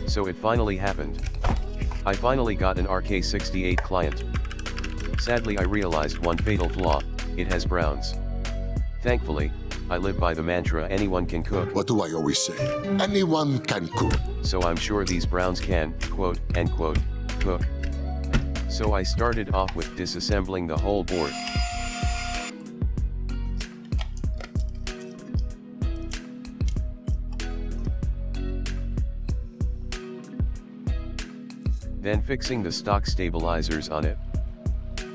So it finally happened. I finally got an RK68 client. Sadly I realized one fatal flaw, it has browns. Thankfully, I live by the mantra anyone can cook. What do I always say? Anyone can cook. So I'm sure these browns can, quote, unquote, cook. So I started off with disassembling the whole board. Then fixing the stock stabilizers on it.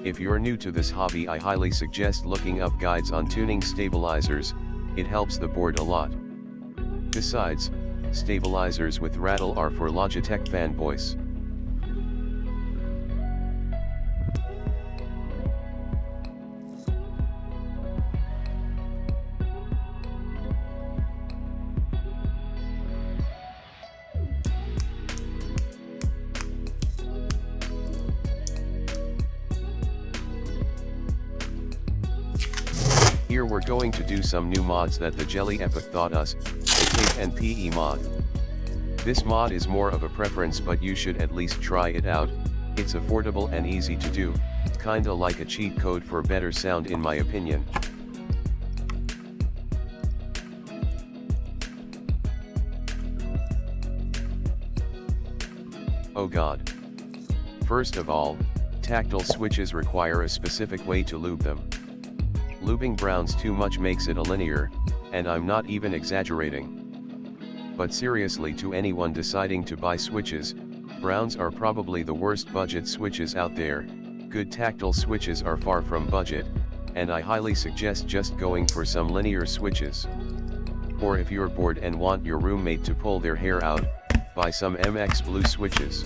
If you're new to this hobby, I highly suggest looking up guides on tuning stabilizers, it helps the board a lot. Besides, stabilizers with rattle are for Logitech fanboys. Here we're going to do some new mods that the Jelly Epic thought us, the Cape and PE mod. This mod is more of a preference, but you should at least try it out, it's affordable and easy to do, kinda like a cheat code for better sound in my opinion. Oh god. First of all, tactile switches require a specific way to lube them. Lubing browns too much makes it a linear, and I'm not even exaggerating. But seriously, to anyone deciding to buy switches, browns are probably the worst budget switches out there. Good tactile switches are far from budget, and I highly suggest just going for some linear switches. Or if you're bored and want your roommate to pull their hair out, buy some MX Blue switches.